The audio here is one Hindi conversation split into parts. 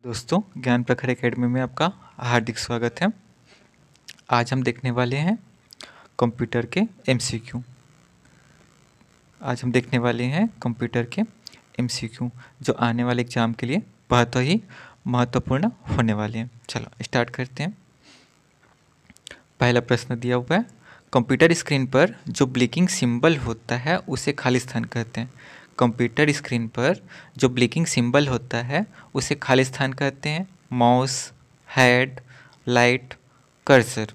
दोस्तों, ज्ञान प्रखर एकेडमी में आपका हार्दिक स्वागत है। आज हम देखने वाले हैं कंप्यूटर के एमसीक्यू। जो आने वाले एग्ज़ाम के लिए बहुत ही महत्वपूर्ण होने वाले हैं। चलो स्टार्ट करते हैं। पहला प्रश्न दिया हुआ है, कंप्यूटर स्क्रीन पर जो ब्लिंकिंग सिंबल होता है उसे खाली स्थान कहते हैं। कंप्यूटर स्क्रीन पर जो ब्लिंकिंग सिंबल होता है उसे खाली स्थान कहते हैं। Mouse, head, light, cursor.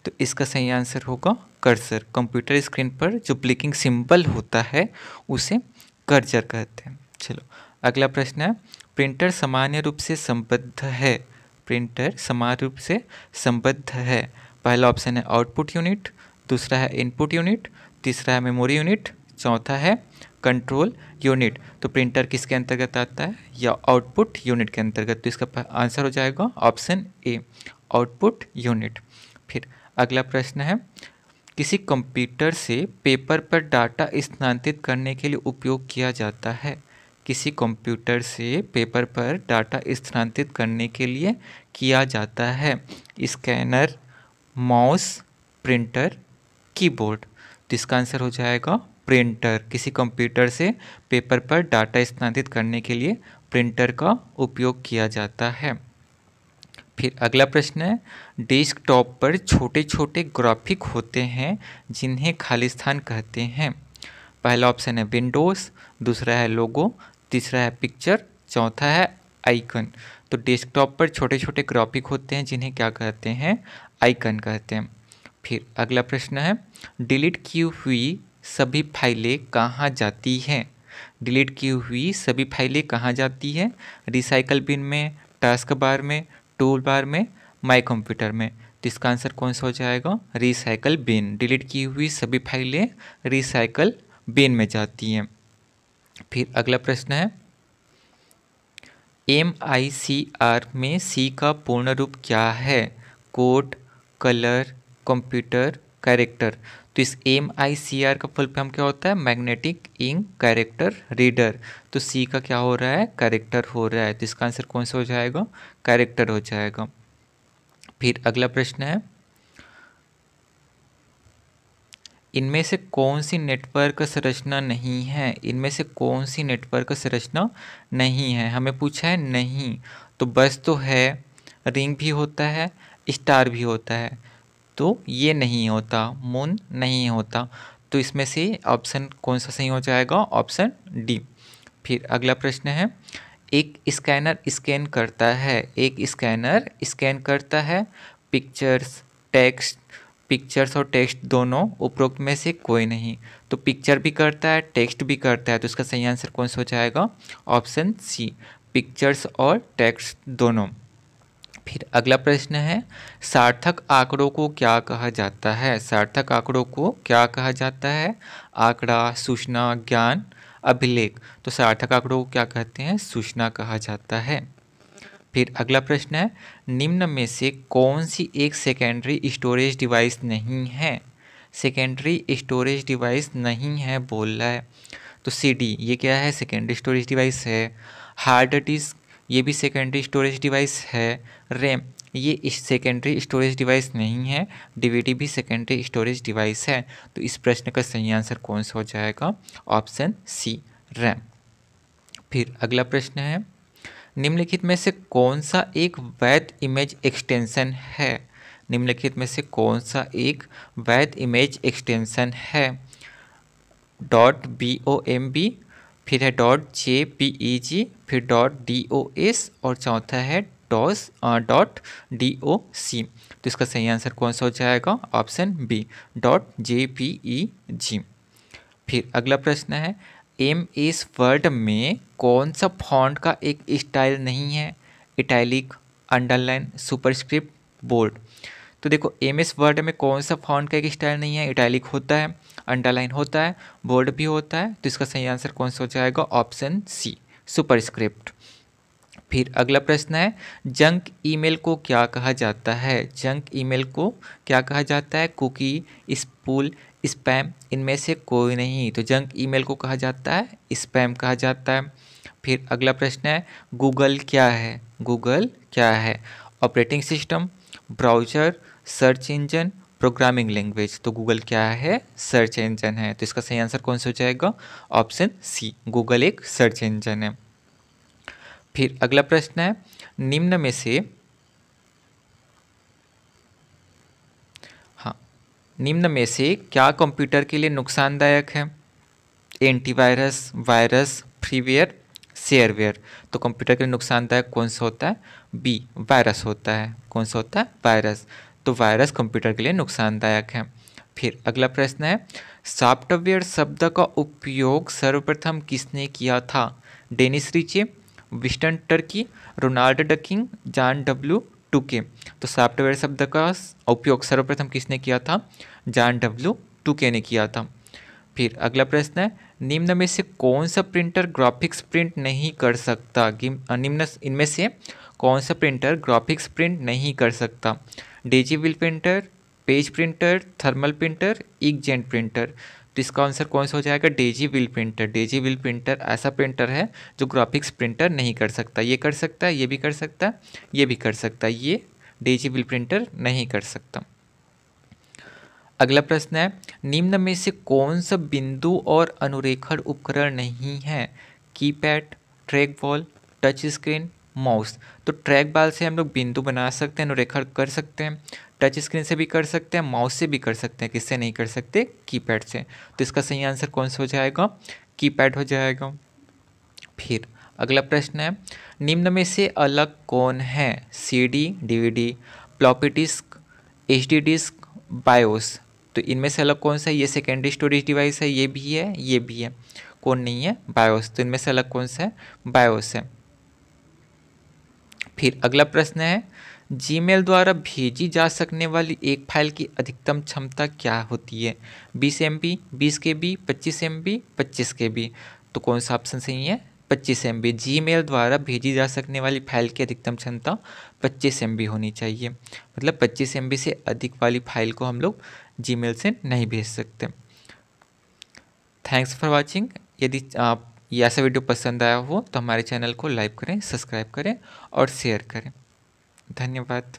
तो इसका सही आंसर होगा कर्सर। कंप्यूटर स्क्रीन पर जो ब्लिंकिंग सिंबल होता है उसे कर्सर कहते हैं। चलो अगला प्रश्न है, प्रिंटर सामान्य रूप से संबद्ध है। प्रिंटर सामान्य रूप से संबद्ध है। पहला ऑप्शन है आउटपुट यूनिट, दूसरा है इनपुट यूनिट, तीसरा है मेमोरी यूनिट, चौथा है कंट्रोल यूनिट। तो प्रिंटर किसके अंतर्गत आता है? या आउटपुट यूनिट के अंतर्गत। तो इसका आंसर हो जाएगा ऑप्शन ए, आउटपुट यूनिट। फिर अगला प्रश्न है, किसी कंप्यूटर से पेपर पर डाटा स्थानांतरित करने के लिए उपयोग किया जाता है। किसी कंप्यूटर से पेपर पर डाटा स्थानांतरित करने के लिए किया जाता है। Scanner, mouse, printer, keyboard. तो इसका आंसर हो जाएगा प्रिंटर। किसी कंप्यूटर से पेपर पर डाटा स्थानांतरित करने के लिए प्रिंटर का उपयोग किया जाता है। फिर अगला प्रश्न है, डेस्कटॉप पर छोटे छोटे ग्राफिक होते हैं जिन्हें खाली स्थान कहते हैं। पहला ऑप्शन है विंडोज़, दूसरा है लोगो, तीसरा है पिक्चर, चौथा है आइकन। तो डेस्कटॉप पर छोटे छोटे ग्राफिक होते हैं जिन्हें क्या कहते हैं? आइकन कहते हैं। फिर अगला प्रश्न है, डिलीट की हुई सभी फाइलें कहाँ जाती हैं? डिलीट की हुई सभी फाइलें कहाँ जाती हैं? रिसाइकल बिन में, टास्क बार में, टूल बार में, माई कंप्यूटर में। तो इसका आंसर कौन सा हो जाएगा? Recycle bin. डिलीट की हुई सभी फाइलें रिसाइकल बिन में जाती हैं। फिर अगला प्रश्न है, MICR में C का पूर्ण रूप क्या है? Code, colour, computer, character. तो इस MICR का फुल फॉर्म क्या होता है? Magnetic ink character reader. तो C का क्या हो रहा है? कैरेक्टर हो रहा है। तो इसका आंसर कौन सा हो जाएगा? कैरेक्टर हो जाएगा। फिर अगला प्रश्न है, इनमें से कौन सी नेटवर्क संरचना नहीं है? इनमें से कौन सी नेटवर्क संरचना नहीं है? हमें पूछा है नहीं, तो बस तो है, रिंग भी होता है, स्टार भी होता है, तो ये नहीं होता, मून नहीं होता। तो इसमें से ऑप्शन कौन सा सही हो जाएगा? Option D. फिर अगला प्रश्न है, एक स्कैनर स्कैन करता है। एक स्कैनर स्कैन करता है पिक्चर्स और टेक्स्ट दोनों, उपरोक्त में से कोई नहीं। तो पिक्चर भी करता है, टेक्स्ट भी करता है। तो इसका सही आंसर कौन सा हो जाएगा? ऑप्शन सी, पिक्चर्स और टेक्स्ट दोनों। फिर अगला प्रश्न है, सार्थक आंकड़ों को क्या कहा जाता है? सार्थक आंकड़ों को क्या कहा जाता है? आंकड़ा, सूचना, ज्ञान, अभिलेख। तो सार्थक आंकड़ों को क्या कहते हैं? सूचना कहा जाता है। फिर अगला प्रश्न है, निम्न में से कौन सी एक सेकेंडरी स्टोरेज डिवाइस नहीं है? सेकेंडरी स्टोरेज डिवाइस नहीं है बोल रहा है। तो CD ये क्या है? सेकेंडरी स्टोरेज डिवाइस है। हार्ड डिस्क ये भी सेकेंडरी स्टोरेज डिवाइस है। रैम ये सेकेंडरी स्टोरेज डिवाइस नहीं है। DVD भी सेकेंडरी स्टोरेज डिवाइस है। तो इस प्रश्न का सही आंसर कौन सा हो जाएगा? Option C, RAM. फिर अगला प्रश्न है, निम्नलिखित में से कौन सा एक वैध इमेज एक्सटेंशन है? निम्नलिखित में से कौन सा एक वैध इमेज एक्सटेंशन है? .bomb, फिर है .jpeg, फिर .dos और चौथा है .doc। तो इसका सही आंसर कौन सा हो जाएगा? Option B, .jpeg। फिर अगला प्रश्न है, MS वर्ड में कौन सा फॉन्ट का एक स्टाइल नहीं है? Italic, underline, superscript, bold. तो देखो MS वर्ड में कौन सा फॉन्ट का एक स्टाइल नहीं है? इटैलिक होता है, अंडरलाइन होता है, बोल्ड भी होता है। तो इसका सही आंसर कौन सा हो जाएगा? Option C, superscript. फिर अगला प्रश्न है, जंक ईमेल को क्या कहा जाता है? जंक ईमेल को क्या कहा जाता है? कुकी, स्पूल, स्पैम, इनमें से कोई नहीं। तो जंक ईमेल को कहा जाता है स्पैम कहा जाता है। फिर अगला प्रश्न है गूगल क्या है? गूगल क्या है? Operating system, browser, search engine, programming language. तो गूगल क्या है? सर्च इंजन है। तो इसका सही आंसर कौन सा हो जाएगा? ऑप्शन सी, गूगल एक सर्च इंजन है। फिर अगला प्रश्न है निम्न में से निम्न में से क्या कंप्यूटर के लिए नुकसानदायक है? Antivirus, virus, freeware, shareware. तो कंप्यूटर के लिए नुकसानदायक कौन सा होता है? बी, वायरस होता है। कौन सा होता है? वायरस। तो वायरस कंप्यूटर के लिए नुकसानदायक है। फिर अगला प्रश्न है सॉफ्टवेयर शब्द का उपयोग सर्वप्रथम किसने किया था? Dennis Ritchie, Winston Turkey, Ronald Ducking, John W Tukey. तो सॉफ्टवेयर शब्द का उपयोग सर्वप्रथम किसने किया था? जॉन डब्ल्यू टूके ने किया था। फिर अगला प्रश्न है निम्न में से कौन सा प्रिंटर ग्राफिक्स प्रिंट नहीं कर सकता? निम्न इनमें से कौन सा प्रिंटर ग्राफिक्स प्रिंट नहीं कर सकता? Digital printer, page printer, thermal printer, inkjet printer. तो इसका आंसर कौन सा हो जाएगा? Digital printer. डिजिटल प्रिंटर ऐसा प्रिंटर है जो ग्राफिक्स प्रिंटर नहीं कर सकता। ये कर सकता है, ये भी कर सकता है, ये भी कर सकता है, ये डिजिटल प्रिंटर नहीं कर सकता। अगला प्रश्न है निम्न में से कौन सा बिंदु और अनुरेखण उपकरण नहीं है? Keypad, track ball, touch screen, mouse. तो ट्रैक बॉल से हम लोग बिंदु बना सकते हैं, अनुरेखण कर सकते हैं। टच स्क्रीन से भी कर सकते हैं, माउस से भी कर सकते हैं। किससे नहीं कर सकते? कीपैड से। तो इसका सही आंसर कौन सा हो जाएगा? कीपैड हो जाएगा। फिर अगला प्रश्न है निम्न में से अलग कौन है? CD, DVD, floppy disk, HD disk, BIOS. तो इनमें से अलग कौन सा है? ये सेकेंडरी स्टोरेज डिवाइस है, ये भी है, ये भी है। कौन नहीं है? बायोस। तो इनमें से अलग कौन सा है? बायोस है। फिर अगला प्रश्न है जीमेल द्वारा भेजी जा सकने वाली एक फाइल की अधिकतम क्षमता क्या होती है? 20 MB, 20 KB, 25 MB, 25 KB। तो कौन सा ऑप्शन सही है? 25 MB। जीमेल द्वारा भेजी जा सकने वाली फाइल की अधिकतम क्षमता 25 MB होनी चाहिए। मतलब 25 MB से अधिक वाली फाइल को हम लोग जीमेल से नहीं भेज सकते। Thanks for watching. यदि आप ये ऐसा वीडियो पसंद आया हो तो हमारे चैनल को लाइक करें, सब्सक्राइब करें और शेयर करें। धन्यवाद।